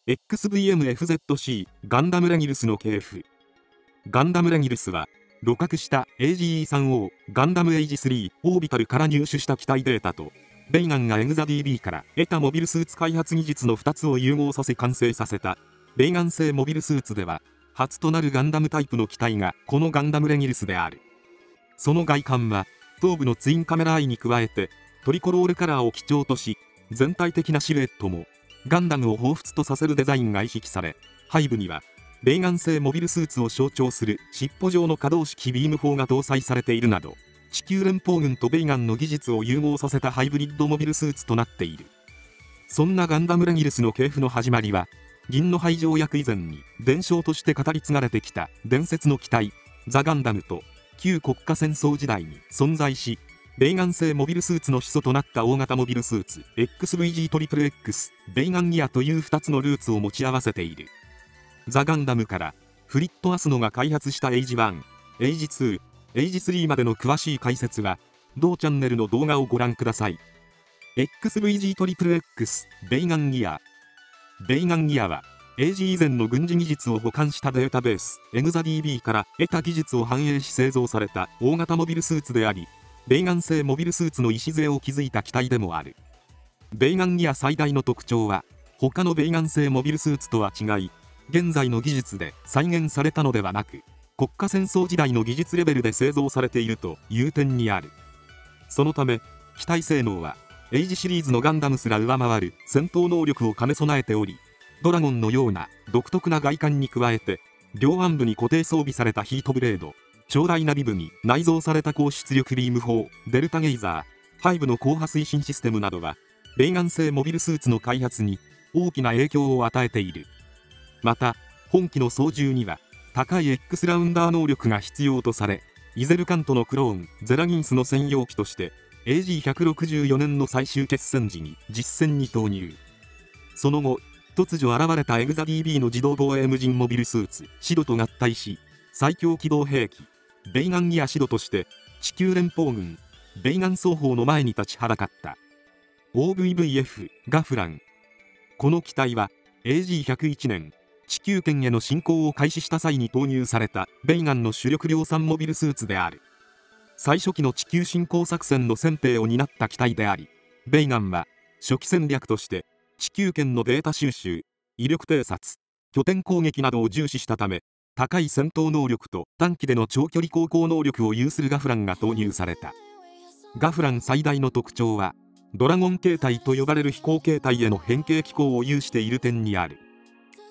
XVMFZC ガンダムレギルスの系譜。ガンダムレギルスは鹵獲した AGE-3O ガンダムエイジ3オービタルから入手した機体データとベイガンがエグザ DB から得たモビルスーツ開発技術の2つを融合させ完成させたベイガン製モビルスーツでは、初となるガンダムタイプの機体がこのガンダムレギルスである。その外観は頭部のツインカメラアイに加えてトリコロールカラーを基調とし、全体的なシルエットもガンダムを彷彿とさせるデザインが意識され、背部にはベイガン製モビルスーツを象徴する尻尾状の可動式ビーム砲が搭載されているなど、地球連邦軍とベイガンの技術を融合させたハイブリッドモビルスーツとなっている。そんなガンダムレギルスの系譜の始まりは、銀の廃条約以前に伝承として語り継がれてきた伝説の機体ザ・ガンダムと旧国家戦争時代に存在し、ベイガン製モビルスーツの始祖となった大型モビルスーツ XVG-XXX ベイガンギアという2つのルーツを持ち合わせている。ザ・ガンダムからフリット・アスノが開発したエイジ1、エイジ2、エイジ3までの詳しい解説は同チャンネルの動画をご覧ください。XVG-XXX ベイガンギア。ベイガンギアはAG 以前の軍事技術を保管したデータベース EXADB から得た技術を反映し製造された大型モビルスーツであり、ベイガン製モビルスーツの礎を築いた機体でもある。ベイガンギア最大の特徴は、他のベイガン製モビルスーツとは違い、現在の技術で再現されたのではなく、国家戦争時代の技術レベルで製造されているという点にある。そのため、機体性能はエイジシリーズのガンダムすら上回る戦闘能力を兼ね備えており、ドラゴンのような独特な外観に加えて、両腕部に固定装備されたヒートブレード、長大なビブに内蔵された高出力ビーム砲デルタゲイザー、背部の高波推進システムなどはベイガン製モビルスーツの開発に大きな影響を与えている。また本機の操縦には高い X ラウンダー能力が必要とされ、イゼルカントのクローンゼラギンスの専用機として AG164 年の最終決戦時に実戦に投入。その後突如現れたエグザ DB の自動防衛無人モビルスーツシドと合体し、最強機動兵器ベイガンギアシドとして地球連邦軍ベイガン双方の前に立ちはだかった。 OVVF ガフラン。この機体は AG101 年地球圏への侵攻を開始した際に投入されたベイガンの主力量産モビルスーツである。最初期の地球侵攻作戦の先兵を担った機体であり、ベイガンは初期戦略として地球圏のデータ収集、威力偵察、拠点攻撃などを重視したため、高い戦闘能力と短期での長距離航行能力を有するガフランが投入された。ガフラン最大の特徴はドラゴン形態と呼ばれる飛行形態への変形機構を有している点にある。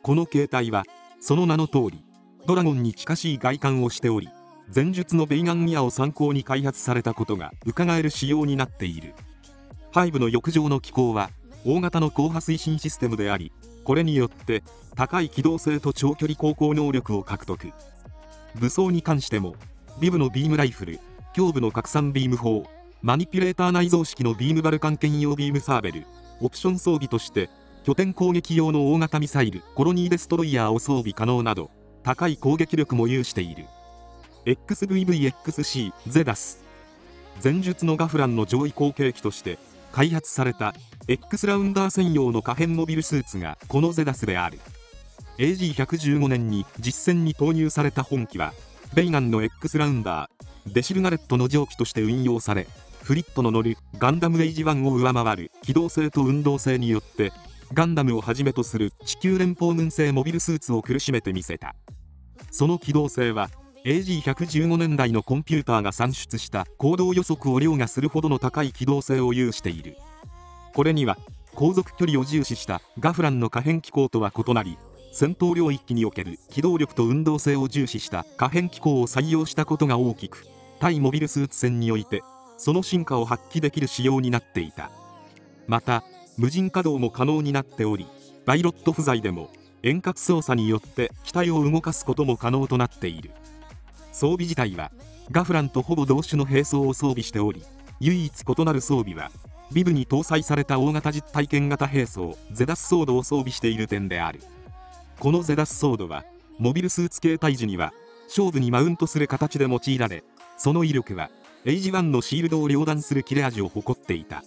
この形態はその名の通りドラゴンに近しい外観をしており、前述のベイガンギアを参考に開発されたことが伺える仕様になっている。背部の翼上の機構は大型の高波推進システムであり、これによって高い機動性と長距離航行能力を獲得。武装に関してもビブのビームライフル、胸部の拡散ビーム砲、マニピュレーター内蔵式のビームバルカン兼用ビームサーベル、オプション装備として拠点攻撃用の大型ミサイルコロニーデストロイヤーを装備可能など高い攻撃力も有している。 XVVXC ゼダス。前述のガフランの上位後継機として開発された X ラウンダー専用の可変モビルスーツがこのゼダスである。 AG115 年に実戦に投入された本機はベイガンの X ラウンダーデシルガレットの上記として運用され、フリットの乗るガンダムエイジ1を上回る機動性と運動性によってガンダムをはじめとする地球連邦軍製モビルスーツを苦しめてみせた。その機動性は AG115 年代のコンピューターが算出した行動予測を凌駕するほどの高い機動性を有している。これには航続距離を重視したガフランの可変機構とは異なり、戦闘領域における機動力と運動性を重視した可変機構を採用したことが大きく、対モビルスーツ戦においてその進化を発揮できる仕様になっていた。また無人稼働も可能になっており、パイロット不在でも遠隔操作によって機体を動かすことも可能となっている。装備自体はガフランとほぼ同種の兵装を装備しており、唯一異なる装備はビブに搭載された大型実体験型兵装ゼダスソードを装備している点である。このゼダスソードはモビルスーツ形態時には勝負にマウントする形で用いられ、その威力はエイジ1のシールドを両断する切れ味を誇っていた。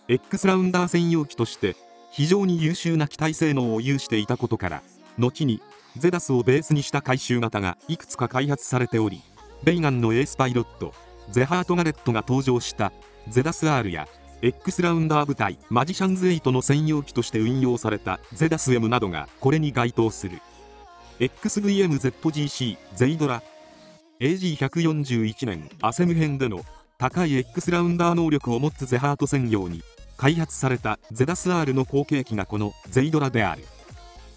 X ラウンダー専用機として非常に優秀な機体性能を有していたことから、後にゼダスをベースにした回収型がいくつか開発されており、ベイガンのエースパイロットゼハート・ガレットが登場したゼダス R や X ラウンダー部隊マジシャンズ8の専用機として運用されたゼダス M などがこれに該当する。 XVMZGC ゼイドラ AG141 年アセム編での高い X ラウンダー能力を持つゼハート専用に開発されたゼダス R の後継機がこのゼイドラである。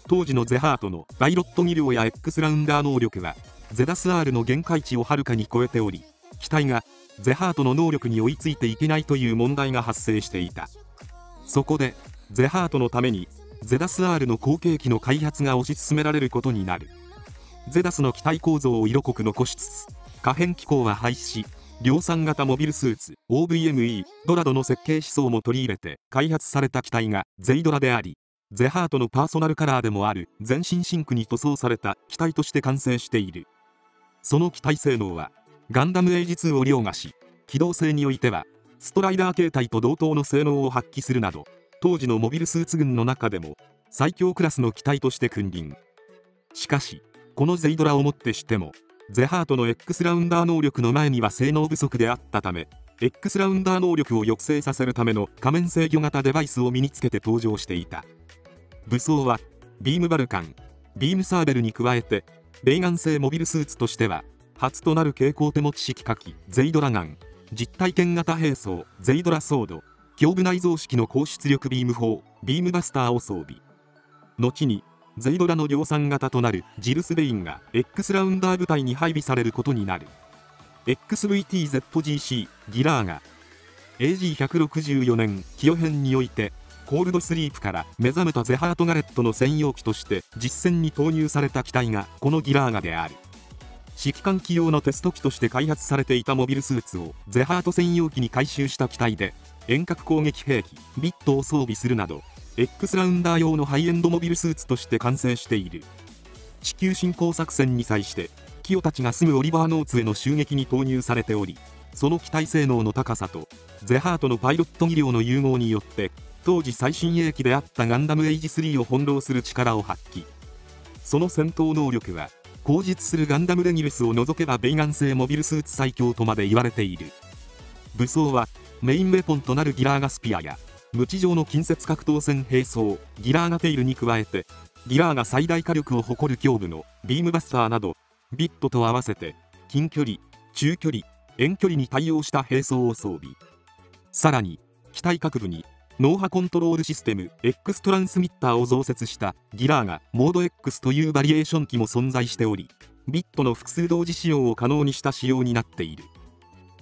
当時のゼハートのパイロット技量や X ラウンダー能力はゼダス R の限界値をはるかに超えており、機体がゼハートの能力に追いついていけないという問題が発生していた。そこでゼハートのためにゼダス R の後継機の開発が推し進められることになる。ゼダスの機体構造を色濃く残しつつ可変機構は廃止し、量産型モビルスーツ OVME ドラドの設計思想も取り入れて開発された機体がゼイドラであり、ゼハートのパーソナルカラーでもある全身真紅に塗装された機体として完成している。その機体性能はガンダムエイジ2を凌駕し、機動性においてはストライダー形態と同等の性能を発揮するなど、当時のモビルスーツ軍の中でも最強クラスの機体として君臨。しかしこのゼイドラをもってしてもゼハートの X ラウンダー能力の前には性能不足であったため、 X ラウンダー能力を抑制させるための仮面制御型デバイスを身につけて登場していた。武装はビームバルカン、ビームサーベルに加えてレイガン製モビルスーツとしては初となる携行手持ち式火器ゼイドラガン、実体験型兵装ゼイドラソード、胸部内蔵式の高出力ビーム砲ビームバスターを装備。後にゼイドラの量産型となるジルス・ベインが X ラウンダー部隊に配備されることになる。 XVTZGC ギラーガ AG164 年キヨ編においてコールドスリープから目覚めたゼハート・ガレットの専用機として実戦に投入された機体がこのギラーガである。指揮官機用のテスト機として開発されていたモビルスーツをゼハート専用機に改修した機体で、遠隔攻撃兵器ビットを装備するなど X ラウンダー用のハイエンドモビルスーツとして完成している。地球侵攻作戦に際してキヨたちが住むオリバーノーツへの襲撃に投入されており、その機体性能の高さとゼハートのパイロット技量の融合によって当時最新鋭機であったガンダムエイジ3を翻弄する力を発揮。その戦闘能力は後述するガンダムレギュルスを除けばベイガン製モビルスーツ最強とまで言われている。武装はメインウェポンとなるギラーガスピアや無地上の近接格闘戦兵装ギラーガテイルに加えて、ギラーガ最大火力を誇る胸部のビームバスターなどビットと合わせて近距離、中距離、遠距離に対応した兵装を装備。さらに機体各部に脳波コントロールシステム X トランスミッターを増設したギラーガモード X というバリエーション機も存在しており、ビットの複数同時使用を可能にした仕様になっている。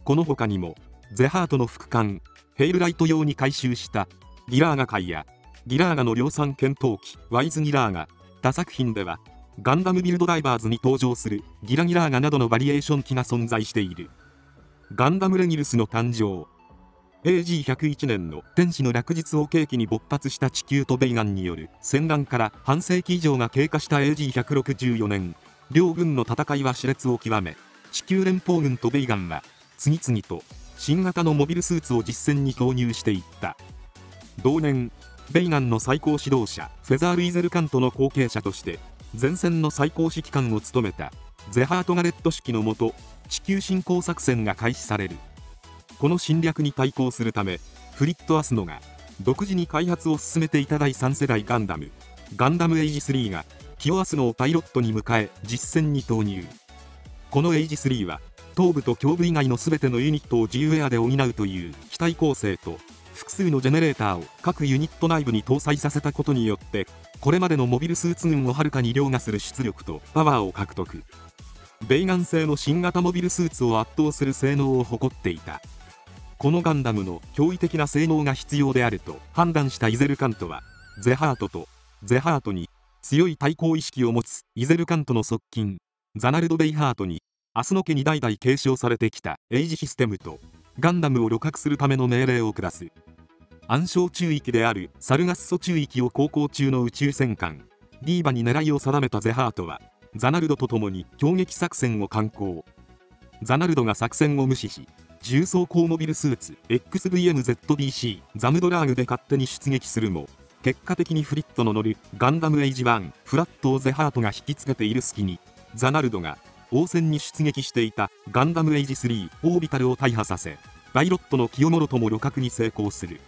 この他にもゼハートの副艦ヘイルライト用に改修したギラーガ界やギラーガの量産検討機ワイズギラーガ、他作品ではガンダムビルドダイバーズに登場するギラギラーガなどのバリエーション機が存在している。ガンダムレギルスの誕生。AG101 年の天使の落日を契機に勃発した地球とベイガンによる戦乱から半世紀以上が経過した AG164 年、両軍の戦いは熾烈を極め、地球連邦軍とベイガンは次々と新型のモビルスーツを実戦に投入していった。同年、ベイガンの最高指導者フェザール・イゼルカントの後継者として前線の最高指揮官を務めたゼハート・ガレット指揮のもと地球侵攻作戦が開始される。この侵略に対抗するためフリット・アスノが独自に開発を進めていた第3世代ガンダムエイジ3がキヨアスノをパイロットに迎え実戦に投入。このエイジ3は頭部と胸部以外の全てのユニットを自由エアで補うという機体構成と複数のジェネレーターを各ユニット内部に搭載させたことによってこれまでのモビルスーツ軍をはるかに凌駕する出力とパワーを獲得。ベイガン製の新型モビルスーツを圧倒する性能を誇っていた。このガンダムの驚異的な性能が必要であると判断したイゼルカントはゼハートに強い対抗意識を持つイゼルカントの側近ザナルド・ベイハートにアスノ家に代々継承されてきたエイジシステムとガンダムを旅客するための命令を下す。暗礁中域であるサルガッソ中域を航行中の宇宙戦艦ディーバに狙いを定めたゼハートはザナルドと共に攻撃作戦を敢行。ザナルドが作戦を無視し重装甲モビルスーツ XVMZBC ザムドラーグで勝手に出撃するも結果的にフリットの乗るガンダムエイジ1フラットをゼハートが引きつけている隙に、ザナルドが応戦に出撃していたガンダムエイジ3オービタルを大破させ、パイロットの清諸とも旅客に成功する。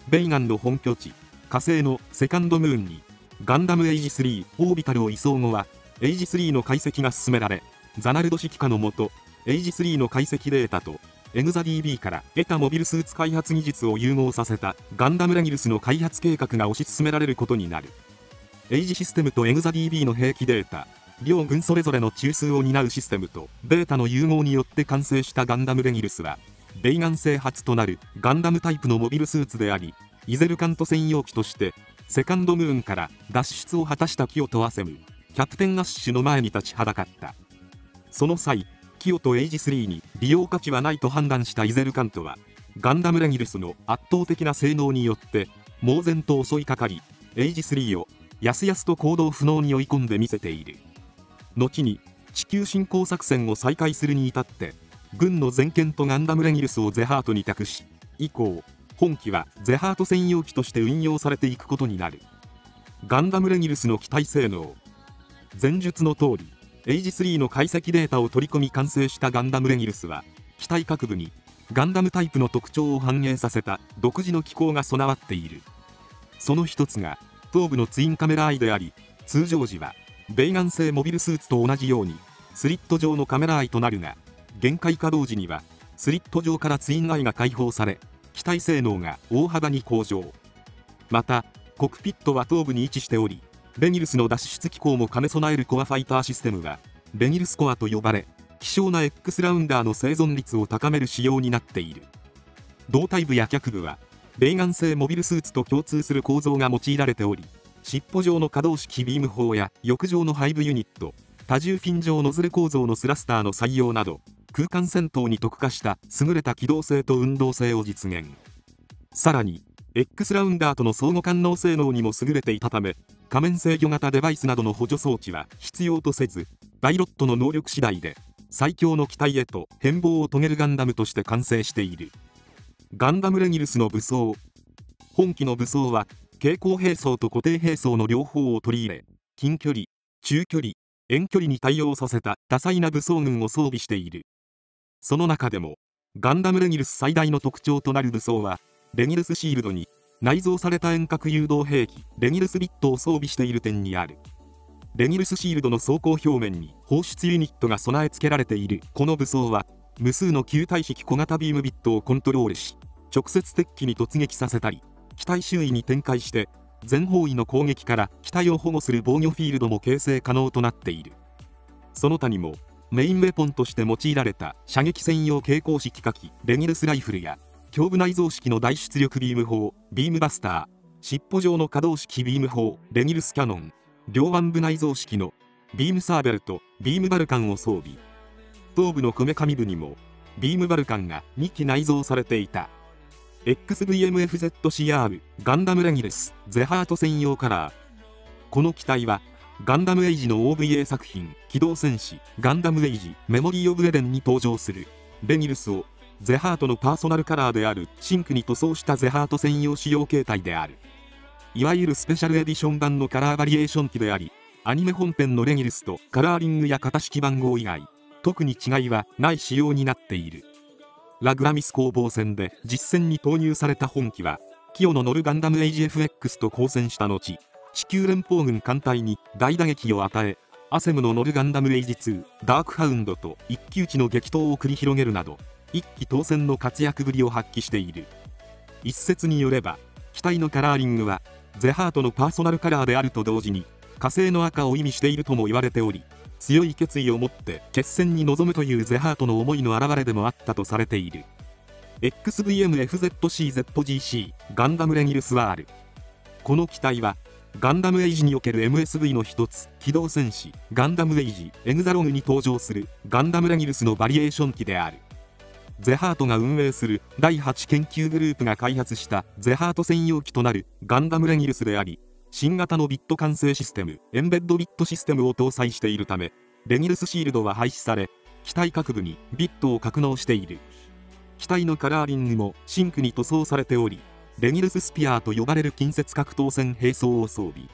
ベイガンの本拠地火星のセカンドムーンにガンダムエイジ3オービタルを移送後は、エイジ3の解析が進められ、ザナルド指揮下のもと、エイジ3の解析データとエグザ DB から得たモビルスーツ開発技術を融合させたガンダムレギルスの開発計画が推し進められることになる。エイジシステムとエグザ DB の兵器データ、両軍それぞれの中枢を担うシステムとデータの融合によって完成したガンダムレギルスは、ベイガン製初となるガンダムタイプのモビルスーツであり、イゼルカント専用機としてセカンドムーンから脱出を果たしたキヨとアセム、キャプテンアッシュの前に立ちはだかった。その際、キヨとエイジ3に利用価値はないと判断したイゼルカントは、ガンダムレギルスの圧倒的な性能によって猛然と襲いかかり、エイジ3をやすやすと行動不能に追い込んでみせている。後に地球侵攻作戦を再開するに至って、軍の全権とガンダムレギルスをゼハートに託し、以降本機はゼハート専用機として運用されていくことになる。ガンダムレギルスの機体性能。前述の通り、エイジ3の解析データを取り込み完成したガンダムレギルスは、機体各部にガンダムタイプの特徴を反映させた独自の機構が備わっている。その一つが頭部のツインカメラアイであり、通常時はベイガン製モビルスーツと同じようにスリット状のカメラアイとなるが、限界稼働時にはスリット状からツインアイが解放され、機体性能が大幅に向上。またコクピットは頭部に位置しており、レギルスの脱出機構も兼ね備えるコアファイターシステムはレギルスコアと呼ばれ、希少な X ラウンダーの生存率を高める仕様になっている。胴体部や脚部はベイガン製モビルスーツと共通する構造が用いられており、尻尾状の可動式ビーム砲や翼状の背部ユニット、多重フィン状ノズル構造のスラスターの採用など、空間戦闘に特化した優れた機動性と運動性を実現。さらに X ラウンダーとの相互感応性能にも優れていたため、仮面制御型デバイスなどの補助装置は必要とせず、パイロットの能力次第で最強の機体へと変貌を遂げるガンダムとして完成している。ガンダムレギルスの武装。本機の武装は蛍光兵装と固定兵装の両方を取り入れ、近距離、中距離、遠距離に対応させた多彩な武装群を装備している。その中でもガンダムレギルス最大の特徴となる武装は、レギルスシールドに内蔵された遠隔誘導兵器レギルスビットを装備している点にある。レギルスシールドの装甲表面に放出ユニットが備え付けられているこの武装は、無数の球体式小型ビームビットをコントロールし、直接敵機に突撃させたり、機体周囲に展開して全方位の攻撃から機体を保護する防御フィールドも形成可能となっている。その他にもメインウェポンとして用いられた射撃専用携行式火器レギルスライフルや、胸部内蔵式の大出力ビーム砲ビームバスター、尻尾状の可動式ビーム砲レギルスキャノン、両腕部内蔵式のビームサーベルとビームバルカンを装備。頭部のこめかみ部にもビームバルカンが2機内蔵されていた。 XVMFZCR ガンダムレギルスゼハート専用カラー。この機体はガンダムエイジの OVA 作品機動戦士ガンダムエイジメモリー・オブ・エデンに登場するレギルスをゼハートのパーソナルカラーであるシンクに塗装したゼハート専用仕様形態である。いわゆるスペシャルエディション版のカラーバリエーション機であり、アニメ本編のレギルスとカラーリングや型式番号以外特に違いはない仕様になっている。ラグラミス攻防戦で実戦に投入された本機は、キヨの乗るガンダムエイジ FX と交戦した後、地球連邦軍艦隊に大打撃を与え、アセムの乗るガンダムエイジ2ダークハウンドと一騎打ちの激闘を繰り広げるなど、一騎当選の活躍ぶりを発揮している。一説によれば機体のカラーリングはゼハートのパーソナルカラーであると同時に火星の赤を意味しているとも言われており、強い決意を持って決戦に臨むというゼハートの思いの表れでもあったとされている。 XVMFZCZGC ガンダムレギルス R。 この機体はガンダムエイジにおける MSV の一つ機動戦士ガンダムエイジエグザログに登場するガンダムレギルスのバリエーション機である。ゼハートが運営する第8研究グループが開発したゼハート専用機となるガンダムレギルスであり、新型のビット管制システムエンベッドビットシステムを搭載しているため、レギルスシールドは廃止され、機体各部にビットを格納している。機体のカラーリングもシンクに塗装されており、レギルススピアーと呼ばれる近接格闘戦兵装を装備。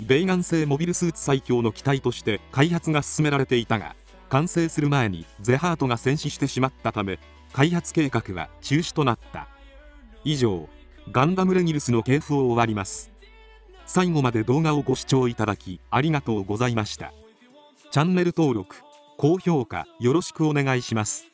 ベイガン製モビルスーツ最強の機体として開発が進められていたが、完成する前にゼハートが戦死してしまったため、開発計画は中止となった。以上、ガンダムレギルスの系譜を終わります。最後まで動画をご視聴いただきありがとうございました。チャンネル登録、高評価よろしくお願いします。